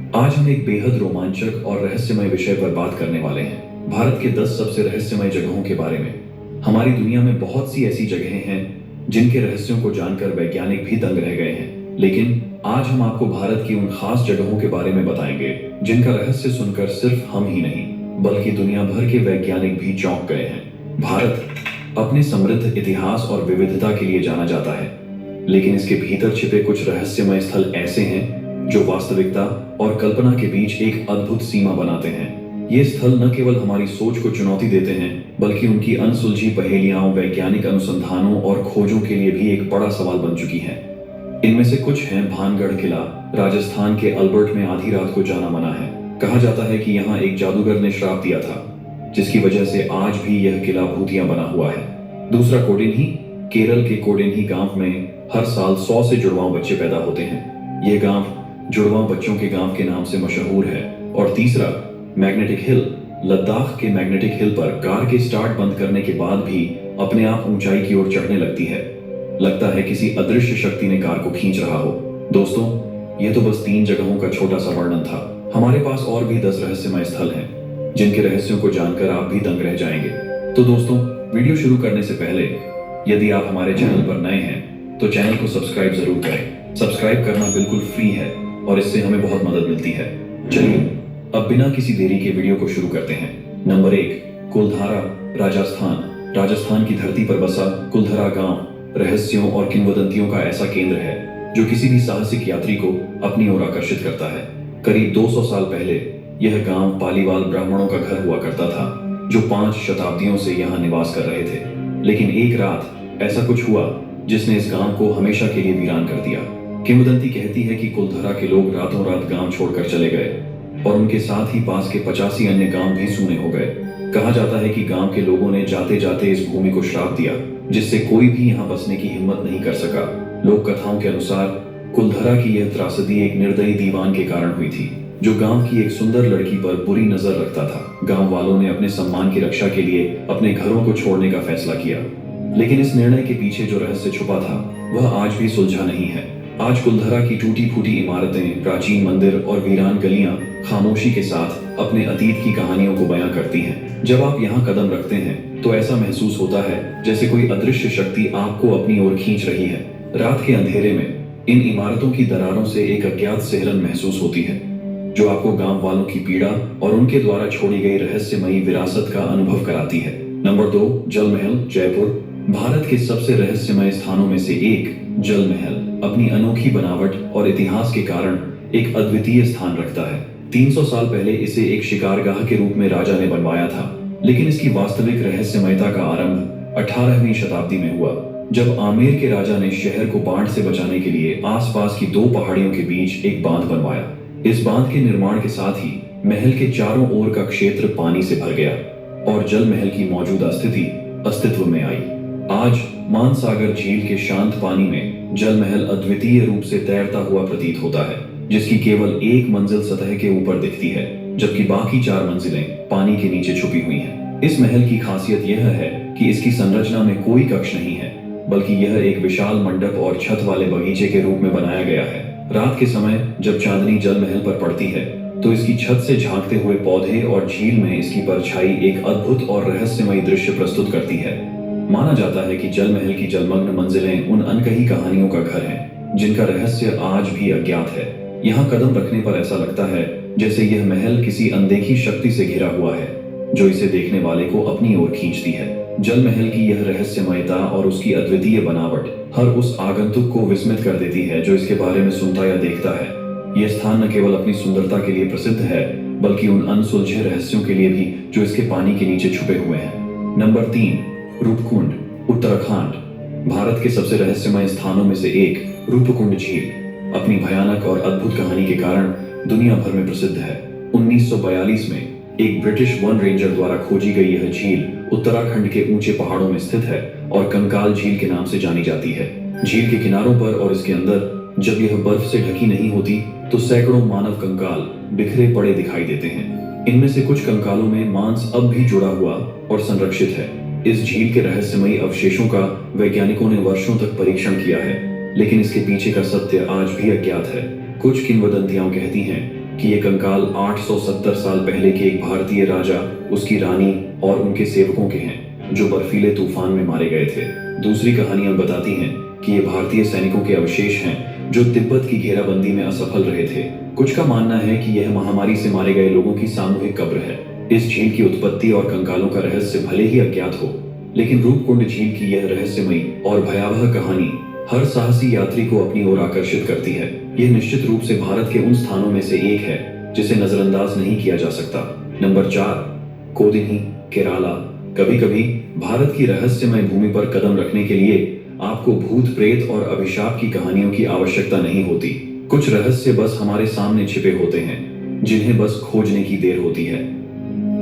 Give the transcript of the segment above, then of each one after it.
आज हम एक बेहद रोमांचक और रहस्यमय विषय पर बात करने वाले हैं, भारत के 10 सबसे रहस्यमय जगहों के बारे में। हमारी दुनिया में बहुत सी ऐसी जगहें हैं जिनके रहस्यों को जानकर वैज्ञानिक भी दंग रह गए हैं, लेकिन आज हम आपको भारत की उन खास जगहों के बारे में बताएंगे जिनका रहस्य सुनकर सिर्फ हम ही नहीं बल्कि दुनिया भर के वैज्ञानिक भी चौंक गए हैं। भारत अपने समृद्ध इतिहास और विविधता के लिए जाना जाता है, लेकिन इसके भीतर छिपे कुछ रहस्यमय स्थल ऐसे हैं जो वास्तविकता और कल्पना के बीच एक अद्भुत सीमा बनाते हैं। ये स्थल न केवल हमारी सोच को चुनौती देते हैं बल्कि उनकी अनसुलझी पहेलियां वैज्ञानिक अनुसंधानों और खोजों के लिए भी एक बड़ा सवाल बन चुकी हैं। इनमें से कुछ हैं भानगढ़ किला, राजस्थान के अल्बर्ट में आधी रात को जाना मना है। कहा जाता है कि यहाँ एक जादूगर ने श्राप दिया था, जिसकी वजह से आज भी यह किला भूतिया बना हुआ है। दूसरा कोडिन्ही, केरल के कोडिन्ही गांव में हर साल 100 से जुड़वां बच्चे पैदा होते हैं। यह गांव जुड़वां बच्चों के गांव के नाम से मशहूर है। और तीसरा मैग्नेटिक हिल, लद्दाख के मैग्नेटिक हिल पर कार के स्टार्ट बंद करने के बाद भी अपने आप ऊंचाई की ओर चढ़ने लगती है। लगता है किसी अदृश्य शक्ति ने कार को खींच रहा हो। दोस्तों, यह तो बस 3 जगहों का छोटा सा वर्णन था। हमारे पास और भी 10 रहस्यमय स्थल हैं जिनके रहस्यों को जानकर आप भी दंग रह जाएंगे। तो दोस्तों, वीडियो शुरू करने से पहले यदि आप हमारे चैनल पर नए हैं तो चैनल को सब्सक्राइब जरूर करें। सब्सक्राइब करना बिल्कुल फ्री है और इससे हमें बहुत मदद मिलती है। चलिए अब बिना किसी देरी के वीडियो को शुरू करते हैं। नंबर 1, कुलधारा, राजस्थान। राजस्थान की धरती पर बसा कुलधरा गांव रहस्यों और किंवदंतियों का ऐसा केंद्र है जो किसी भी साहसिक यात्री को अपनी ओर आकर्षित करता है। करीब 200 साल पहले यह गांव पालीवाल ब्राह्मणों का घर हुआ करता था, जो 5 शताब्दियों से यहाँ निवास कर रहे थे। लेकिन एक रात ऐसा कुछ हुआ जिसने इस गांव को हमेशा के लिए वीरान कर दिया। किंवदंती कहती है कि कुलधरा के लोग रातों रात गांव छोड़कर चले गए और उनके साथ ही पास के 85 अन्य गांव भी सूने हो गए। कहा जाता है कि गांव के लोगों ने जाते जाते इस भूमि को श्राप दिया, जिससे कोई भी यहाँ बसने की हिम्मत नहीं कर सका। लोक कथाओं के अनुसार कुलधरा की यह त्रासदी एक निर्दयी दीवान के कारण हुई थी, जो गांव की एक सुंदर लड़की पर बुरी नजर रखता था। गांव वालों ने अपने सम्मान की रक्षा के लिए अपने घरों को छोड़ने का फैसला किया, लेकिन इस निर्णय के पीछे जो रहस्य छुपा था वह आज भी सुलझा नहीं है। आज कुलधरा की टूटी फूटी इमारतें, प्राचीन मंदिर और वीरान गलियां खामोशी के साथ अपने अतीत की कहानियों को बयां करती हैं। जब आप यहाँ कदम रखते हैं तो ऐसा महसूस होता है जैसे कोई अदृश्य शक्ति आपको अपनी ओर खींच रही है। रात के अंधेरे में इन इमारतों की दरारों से एक अज्ञात सिहरन महसूस होती है, जो आपको गांव वालों की पीड़ा और उनके द्वारा छोड़ी गई रहस्यमयी विरासत का अनुभव कराती है। नंबर 2, जल महल, जयपुर। भारत के सबसे रहस्यमय स्थानों में से एक जल महल अपनी अनोखी बनावट और इतिहास के कारण एक अद्वितीय स्थान रखता है। 300 साल पहले इसे एक शिकारगाह के रूप में राजा ने बनवाया था, लेकिन इसकी वास्तविक रहस्यमयता का आरंभ 18वीं शताब्दी में हुआ, जब आमेर के राजा ने शहर को बाढ़ से बचाने के लिए आसपास की 2 पहाड़ियों के बीच एक बांध बनवाया। इस बांध के निर्माण के साथ ही महल के चारों ओर का क्षेत्र पानी से भर गया और जल महल की मौजूदा स्थिति अस्तित्व में आई। आज मानसागर झील के शांत पानी में जल महल अद्वितीय रूप से तैरता हुआ प्रतीत होता है, जिसकी केवल एक मंजिल सतह के ऊपर दिखती है, जबकि बाकी 4 मंजिलें पानी के नीचे छुपी हुई हैं। इस महल की खासियत यह है कि इसकी संरचना में कोई कक्ष नहीं है, बल्कि यह एक विशाल मंडप और छत वाले बगीचे के रूप में बनाया गया है। रात के समय जब चांदनी जल महल पर पड़ती है तो इसकी छत से झांकते हुए पौधे और झील में इसकी परछाई एक अद्भुत और रहस्यमयी दृश्य प्रस्तुत करती है। माना जाता है कि जल महल की जलमग्न मंजिलें उन अनकही कहानियों का घर है, जिनका रहस्य आज भी अज्ञात है। यहाँ कदम रखने पर ऐसा लगता है जैसे यह महल किसी अनदेखी शक्ति से घिरा हुआ है, जो इसे देखने वाले को अपनी ओर खींचती है। जल महल की यह रहस्यमयता और उसकी अद्वितीय बनावट हर उस आगंतुक को विस्मित कर देती है जो इसके बारे में सुनता या देखता है। यह स्थान न केवल अपनी सुंदरता के लिए प्रसिद्ध है, बल्कि उन अनसुलझे रहस्यों के लिए भी जो इसके पानी के नीचे छुपे हुए हैं। नंबर 3, रूपकुंड, उत्तराखंड। भारत के सबसे रहस्यमय स्थानों में से एक रूपकुंड झील अपनी भयानक और अद्भुत कहानी के कारण दुनिया भर में प्रसिद्ध है। 1942 में एक ब्रिटिश वन रेंजर द्वारा खोजी गई यह झील उत्तराखंड के ऊंचे पहाड़ों में स्थित है और कंकाल झील के नाम से जानी जाती है। झील के किनारों पर और इसके अंदर जब यह बर्फ से ढकी नहीं होती तो सैकड़ों मानव कंकाल बिखरे पड़े दिखाई देते हैं। इनमें से कुछ कंकालों में मांस अब भी जुड़ा हुआ और संरक्षित है। इस झील के रहस्यमयी अवशेषों का वैज्ञानिकों ने वर्षों तक परीक्षण किया है, लेकिन इसके पीछे का सत्य आज भी अज्ञात है। कुछ किंवदंतियां कहती हैं कि ये कंकाल 870 साल पहले के एक भारतीय राजा, उसकी रानी और उनके सेवकों के हैं जो बर्फीले तूफान में मारे गए थे। दूसरी कहानियां बताती हैं कि ये भारतीय सैनिकों के अवशेष हैं जो तिब्बत की घेराबंदी में असफल रहे थे। कुछ का मानना है कि यह महामारी से मारे गए लोगों की सामूहिक कब्र है। इस झील की उत्पत्ति और कंकालों का रहस्य भले ही अज्ञात हो, लेकिन रूपकुंड झील की यह रहस्यमयी और भयावह कहानी हर साहसी यात्री को अपनी ओर आकर्षित करती है। यह निश्चित रूप से भारत के उन स्थानों में से एक है जिसे नजरअंदाज नहीं किया जा सकता। नंबर 4, कोदिनी, केरला। कभी कभी भारत की रहस्यमय भूमि पर कदम रखने के लिए आपको भूत प्रेत और अभिशाप की कहानियों की आवश्यकता नहीं होती। कुछ रहस्य बस हमारे सामने छिपे होते हैं, जिन्हें बस खोजने की देर होती है।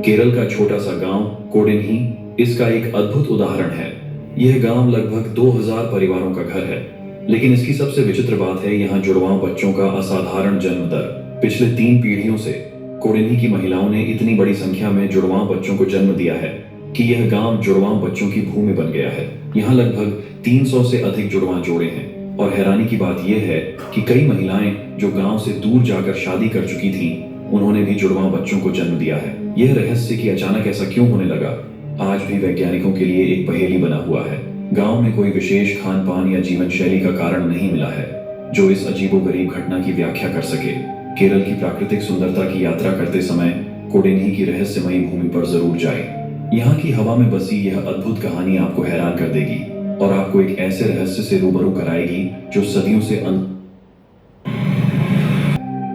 केरल का छोटा सा गांव कोडिन्ही इसका एक अद्भुत उदाहरण है। यह गांव लगभग 2000 परिवारों का घर है, लेकिन इसकी सबसे विचित्र बात है यहाँ जुड़वां बच्चों का असाधारण जन्म दर। पिछले 3 पीढ़ियों से कोडिन्ही की महिलाओं ने इतनी बड़ी संख्या में जुड़वां बच्चों को जन्म दिया है कि यह गांव जुड़वां बच्चों की भूमि बन गया है। यहाँ लगभग 300 से अधिक जुड़वां जोड़े हैं और हैरानी की बात यह है कि कई महिलाएं जो गांव से दूर जाकर शादी कर चुकी थीं, उन्होंने भी जुड़वां बच्चों को जन्म दिया है। यह रहस्य कि अचानक ऐसा क्यों होने लगा, आज भी वैज्ञानिकों के लिए एक पहेली बना हुआ है। गांव में कोई विशेष खान पान या जीवन शैली का कारण नहीं मिला है जो इस अजीबोगरीब घटना की व्याख्या कर सके। केरल की प्राकृतिक सुंदरता की यात्रा करते समय कोडिन्ही की रहस्यमयी भूमि पर जरूर जाएं। यहाँ की हवा में बसी यह अद्भुत कहानी आपको हैरान कर देगी और आपको एक ऐसे रहस्य से रूबरू कराएगी जो सदियों से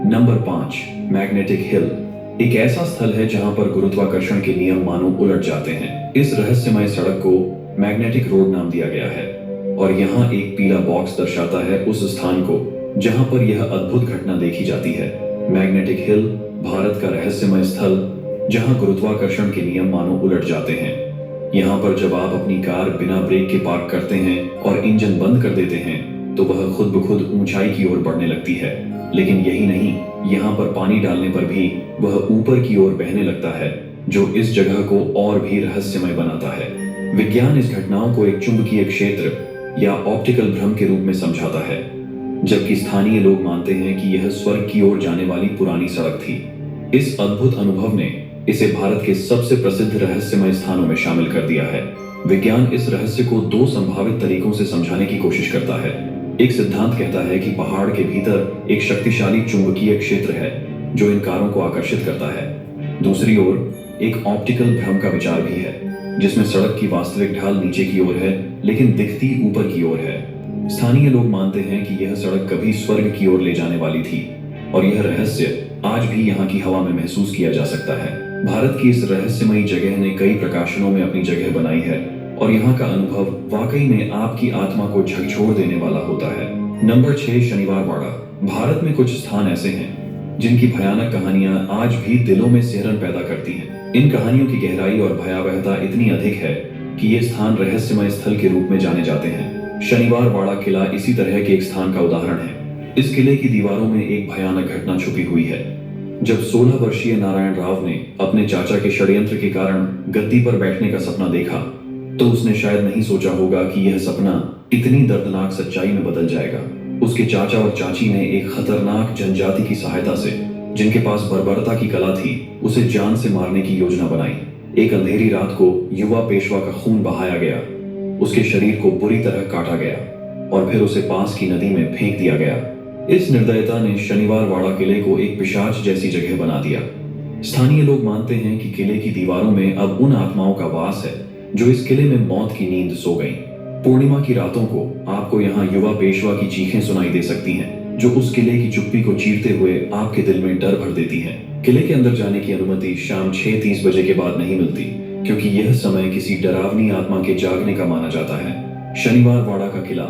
नंबर 5, मैग्नेटिक हिल। एक ऐसा स्थल है जहां पर गुरुत्वाकर्षण के नियम मानो उलट जाते हैं। इस रहस्यमय सड़क को मैग्नेटिक रोड नाम दिया गया है और यहाँ एक पीला बॉक्स दर्शाता है उस स्थान को जहां पर यह अद्भुत घटना देखी जाती है। मैग्नेटिक हिल भारत का रहस्यमय स्थल जहां गुरुत्वाकर्षण के नियम मानो उलट जाते हैं। यहाँ पर जब आप अपनी कार बिना ब्रेक के पार्क करते हैं और इंजन बंद कर देते हैं तो वह खुद ब खुद ऊंचाई की ओर बढ़ने लगती है। लेकिन यही नहीं, यहाँ पर पानी डालने पर भी वह ऊपर की ओर बहने लगता है, जो इस जगह को और भी रहस्यमय बनाता है। विज्ञान इस घटनाओं को एक चुंबकीय क्षेत्र या ऑप्टिकल भ्रम के रूप में समझाता है, जबकि स्थानीय लोग मानते हैं कि यह स्वर्ग की ओर जाने वाली पुरानी सड़क थी। इस अद्भुत अनुभव ने इसे भारत के सबसे प्रसिद्ध रहस्यमय स्थानों में शामिल कर दिया है। विज्ञान इस रहस्य को 2 संभावित तरीकों से समझाने की कोशिश करता है। एक सिद्धांत कहता है कि पहाड़ के भीतर एक शक्तिशाली चुंबकीय क्षेत्र है जो इन कारों को आकर्षित करता है। दूसरी ओर एक ऑप्टिकल भ्रम का विचार भी है, जिसमें सड़क की वास्तविक ढाल नीचे की ओर है लेकिन दिखती ऊपर की ओर है। स्थानीय लोग मानते हैं कि यह सड़क कभी स्वर्ग की ओर ले जाने वाली थी और यह रहस्य आज भी यहाँ की हवा में महसूस किया जा सकता है। भारत की इस रहस्यमयी जगह ने कई प्रकाशनों में अपनी जगह बनाई है और यहाँ का अनुभव वाकई में आपकी आत्मा को झकझोर देने वाला होता है। नंबर 6, शनिवार वाड़ा। भारत में कुछ स्थान ऐसे हैं जिनकी भयानक कहानियां आज भी दिलों में सिहरन पैदा करती हैं। इन कहानियों की गहराई और भयावहता इतनी अधिक है कि ये स्थान रहस्यमय स्थल के रूप में जाने जाते हैं। शनिवार वाड़ा किला इसी तरह के एक स्थान का उदाहरण है। इस किले की दीवारों में एक भयानक घटना छुपी हुई है। जब 16 वर्षीय नारायण राव ने अपने चाचा के षड्यंत्र के कारण गद्दी पर बैठने का सपना देखा तो उसने शायद नहीं सोचा होगा कि यह सपना इतनी दर्दनाक सच्चाई में बदल जाएगा। उसके चाचा और चाची ने एक खतरनाक जनजाति की सहायता से, जिनके पास बर्बरता की कला थी, उसे जान से मारने की योजना बनाई। एक अंधेरी रात को युवा पेशवा का खून बहाया गया, उसके शरीर को बुरी तरह काटा गया और फिर उसे पास की नदी में फेंक दिया गया। इस निर्दयता ने शनिवार वाड़ा किले को एक पिशाच जैसी जगह बना दिया। स्थानीय लोग मानते हैं कि किले की दीवारों में अब उन आत्माओं का वास है जो इस किले में मौत की नींद सो गईं। पूर्णिमा की रातों को आपको यहाँ युवा पेशवा की चीखें सुनाई दे सकती हैं, जो उस किले की चुप्पी को चीरते हुए आपके दिल में डर भर देती हैं। किले के अंदर जाने की अनुमति शाम 6:30 बजे के बाद नहीं मिलती, क्योंकि यह समय किसी डरावनी आत्मा के जागने का माना जाता है। शनिवार वाड़ा का किला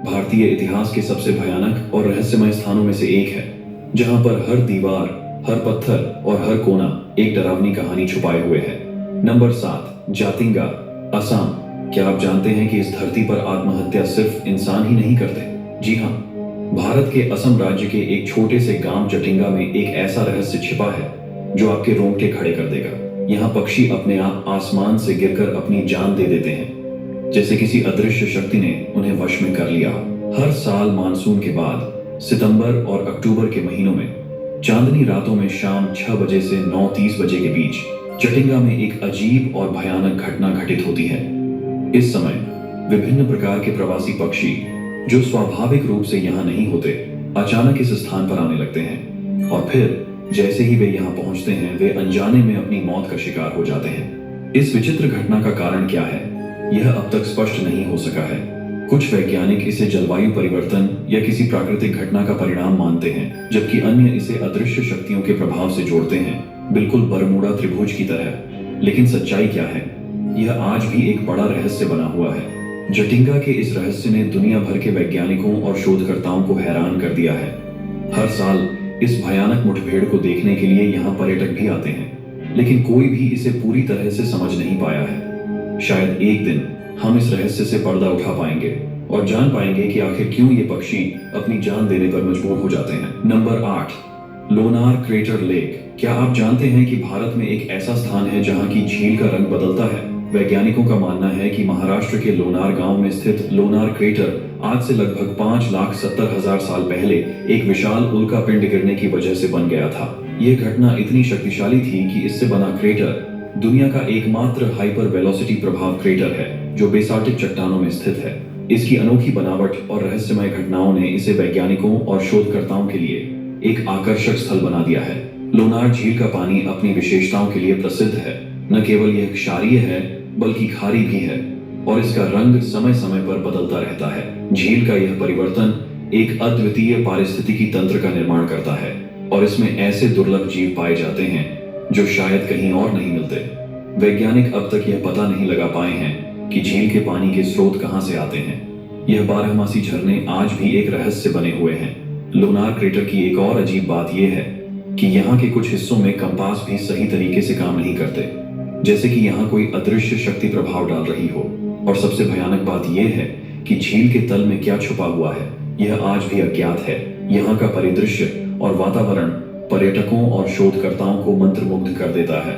भारतीय इतिहास के सबसे भयानक और रहस्यमय स्थानों में से एक है, जहाँ पर हर दीवार, हर पत्थर और हर कोना एक डरावनी कहानी छुपाए हुए है। नंबर 7, जातिंगा, असम। क्या आप जानते हैं कि इस धरती पर आत्महत्या सिर्फ इंसान ही नहीं करते? जी हाँ, भारत के असम राज्य के एक छोटे से गांव जटिंगा में एक ऐसा रहस्य छिपा है जो आपके रोंगटे खड़े कर देगा। यहाँ पक्षी अपने आप आसमान से गिरकर अपनी जान दे देते हैं, जैसे किसी अदृश्य शक्ति ने उन्हें वश में कर लिया। हर साल मानसून के बाद सितंबर और अक्टूबर के महीनों में चांदनी रातों में शाम 6 बजे से 9:30 बजे के बीच जटिंगा में एक अजीब और भयानक घटना घटित होती है। इस समय विभिन्न प्रकार के प्रवासी पक्षी जो स्वाभाविक रूप से यहाँ नहीं होते, अचानक इस स्थान पर आने लगते हैं और फिर जैसे ही वे यहाँ पहुंचते हैं वे अनजाने में अपनी मौत का शिकार हो जाते हैं। इस विचित्र घटना का कारण क्या है, यह अब तक स्पष्ट नहीं हो सका है। कुछ वैज्ञानिक इसे जलवायु परिवर्तन या किसी प्राकृतिक घटना का परिणाम मानते हैं, जबकि अन्य इसे अदृश्य शक्तियों के प्रभाव से जोड़ते हैं, बिल्कुल बरमूडा त्रिभुज की तरह। लेकिन सच्चाई क्या है, यह आज भी एक बड़ा रहस्य बना हुआ है। जटिंगा के इस रहस्य ने दुनिया भर के वैज्ञानिकों और शोधकर्ताओं को हैरान कर दिया है। हर साल इस भयानक मुठभेड़ को देखने के लिए यहाँ पर्यटक भी आते हैं, लेकिन कोई भी इसे पूरी तरह से समझ नहीं पाया है। शायद एक दिन हम इस रहस्य से पर्दा उठा पाएंगे और जान पाएंगे कि आखिर क्यों ये पक्षी अपनी जान देने पर मजबूर हो जाते हैं। Number 8, Lonar crater lake. क्या आप जानते हैं कि भारत में एक ऐसा स्थान है जहां की झील का रंग बदलता है? वैज्ञानिकों का मानना है कि महाराष्ट्र के लोनार गांव में स्थित लोनार क्रेटर आज से लगभग 5,70,000 साल पहले एक विशाल उल्कापिंड गिरने की वजह से बन गया था। यह घटना इतनी शक्तिशाली थी कि इससे बना क्रेटर दुनिया का एकमात्र हाइपर वेलोसिटी प्रभाव क्रेटर है जो बेसाल्टिक चट्टानों में स्थित है। इसकी अनोखी बनावट और रहस्यमय घटनाओं ने इसे वैज्ञानिकों और शोधकर्ताओं के लिए एक आकर्षक स्थल बना दिया है। लोनार झील का पानी अपनी विशेषताओं के लिए प्रसिद्ध है। न केवल यह क्षारीय है बल्कि खारी भी है और इसका रंग समय समय पर बदलता रहता है। झील का यह परिवर्तन एक अद्वितीय पारिस्थितिकी तंत्र का निर्माण करता है और इसमें ऐसे दुर्लभ जीव पाए जाते हैं जो शायद कहीं और नहीं मिलते। वैज्ञानिक अब तक यह पता नहीं लगा पाए हैं कि झील के पानी के स्रोत कहां से आते हैं। यह बारहमासी झरने आज भी एक रहस्य बने हुए हैं। लोनार क्रेटर की एक और अजीब बात यह है कि यहाँ के कुछ हिस्सों में कंपास भी सही तरीके से काम नहीं करते, जैसे कि यहाँ कोई अदृश्य शक्ति प्रभाव डाल रही हो। और सबसे भयानक बात यह है कि झील के तल में क्या छुपा हुआ है यह आज भी अज्ञात है। यहाँ का परिदृश्य और वातावरण पर्यटकों और शोधकर्ताओं को मंत्रमुग्ध कर देता है।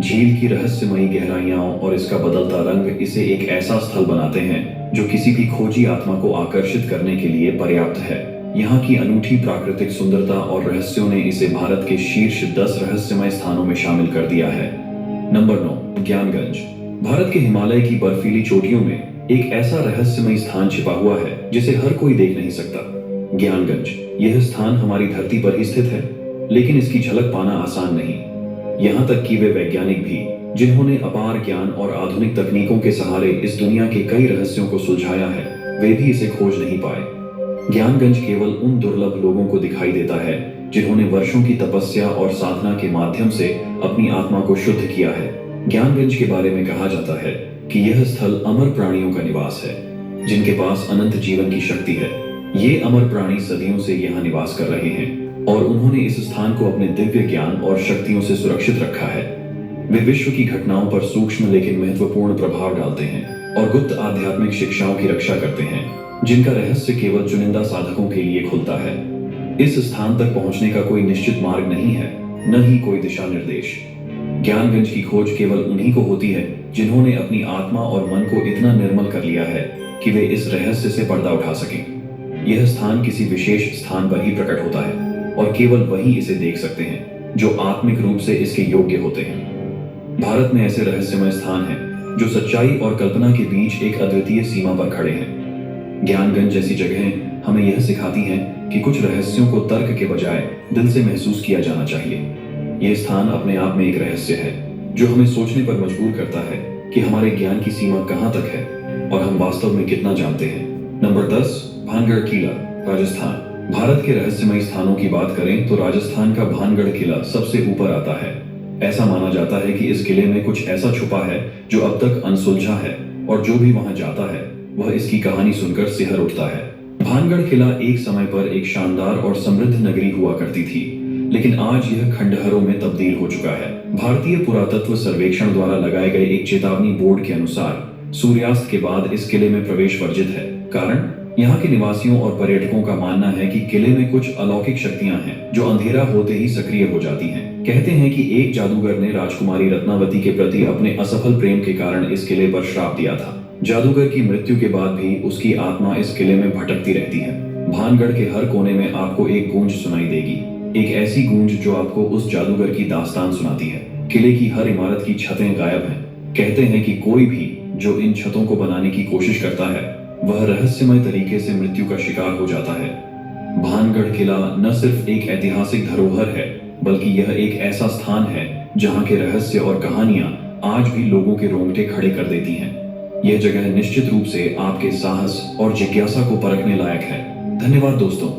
झील की रहस्यमयी गहराइयां और इसका बदलता रंग इसे एक ऐसा स्थल बनाते हैं जो किसी भी खोजी आत्मा को आकर्षित करने के लिए पर्याप्त है। यहाँ की अनूठी प्राकृतिक सुंदरता और रहस्यों ने इसे भारत के शीर्ष 10 रहस्यमय स्थानों में शामिल कर दिया है। नंबर 9, ज्ञानगंज। भारत के हिमालय की बर्फीली चोटियों में एक ऐसा रहस्यमय स्थान छिपा हुआ है जिसे हर कोई देख नहीं सकता। ज्ञानगंज। यह स्थान हमारी धरती पर ही स्थित है, लेकिन इसकी झलक पाना आसान नहीं। यहाँ तक कि वे वैज्ञानिक भी जिन्होंने अपार ज्ञान और आधुनिक तकनीकों के सहारे इस दुनिया के कई रहस्यों को सुलझाया है, वे भी इसे खोज नहीं पाए। ज्ञानगंज केवल उन दुर्लभ लोगों को दिखाई देता है जिन्होंने वर्षों की तपस्या और साधना के माध्यम से अपनी आत्मा को शुद्ध किया है। ज्ञानगंज के बारे में कहा जाता है कि यह स्थल अमर प्राणियों का निवास है जिनके पास अनंत जीवन की शक्ति है। ये अमर प्राणी सदियों से यहाँ निवास कर रहे हैं और उन्होंने इस स्थान को अपने दिव्य ज्ञान और शक्तियों से सुरक्षित रखा है। वे विश्व की घटनाओं पर सूक्ष्म लेकिन महत्वपूर्ण प्रभाव डालते हैं और गुप्त आध्यात्मिक शिक्षाओं की रक्षा करते हैं जिनका रहस्य केवल चुनिंदा साधकों के लिए खुलता है। इस स्थान तक पहुंचने का कोई निश्चित मार्ग नहीं है, न ही कोई दिशा निर्देश। ज्ञानगंज की खोज केवल उन्हीं को होती है जिन्होंने अपनी आत्मा और मन को इतना निर्मल कर लिया है कि वे इस रहस्य से पर्दा उठा सकें। यह स्थान किसी विशेष स्थान पर ही प्रकट होता है और केवल वही इसे देख सकते हैं जो आत्मिक रूप से इसके योग्य होते हैं। भारत में ऐसे रहस्यमय स्थान हैं जो सच्चाई और कल्पना के बीच एक अद्वितीय सीमा पर खड़े हैं। ज्ञानगंज जैसी जगहें हमें यह सिखाती हैं कि कुछ रहस्यों को तर्क के बजाय दिल से महसूस किया जाना चाहिए। यह स्थान अपने आप में एक रहस्य है जो हमें सोचने पर मजबूर करता है कि हमारे ज्ञान की सीमा कहां तक है और हम वास्तव में कितना जानते हैं। नंबर 10, भानगढ़ किला, राजस्थान। भारत के रहस्यमय स्थानों की बात करें तो राजस्थान का भानगढ़ किला सबसे ऊपर आता है। ऐसा माना जाता है कि इस किले में कुछ ऐसा छुपा है जो अब तक अनसुलझा है और जो भी वहां जाता है वह इसकी कहानी सुनकर सिहर उठता है। भानगढ़ किला एक समय पर एक शानदार और समृद्ध नगरी हुआ करती थी, लेकिन आज यह खंडहरों में तब्दील हो चुका है। भारतीय पुरातत्व सर्वेक्षण द्वारा लगाए गए एक चेतावनी बोर्ड के अनुसार सूर्यास्त के बाद इस किले में प्रवेश वर्जित है। कारण, यहाँ के निवासियों और पर्यटकों का मानना है कि किले में कुछ अलौकिक शक्तियां हैं जो अंधेरा होते ही सक्रिय हो जाती हैं। कहते हैं कि एक जादूगर ने राजकुमारी रत्नावती के प्रति अपने असफल प्रेम के कारण इस किले पर श्राप दिया था। जादूगर की मृत्यु के बाद भी उसकी आत्मा इस किले में भटकती रहती है। भानगढ़ के हर कोने में आपको एक गूंज सुनाई देगी, एक ऐसी गूंज जो आपको उस जादूगर की दास्तान सुनाती है। किले की हर इमारत की छतें गायब हैं। कहते हैं कि कोई भी जो इन छतों को बनाने की कोशिश करता है वह रहस्यमय तरीके से मृत्यु का शिकार हो जाता है। भानगढ़ किला न सिर्फ एक ऐतिहासिक धरोहर है, बल्कि यह एक ऐसा स्थान है जहां के रहस्य और कहानियां आज भी लोगों के रोंगटे खड़े कर देती हैं। यह जगह निश्चित रूप से आपके साहस और जिज्ञासा को परखने लायक है। धन्यवाद दोस्तों।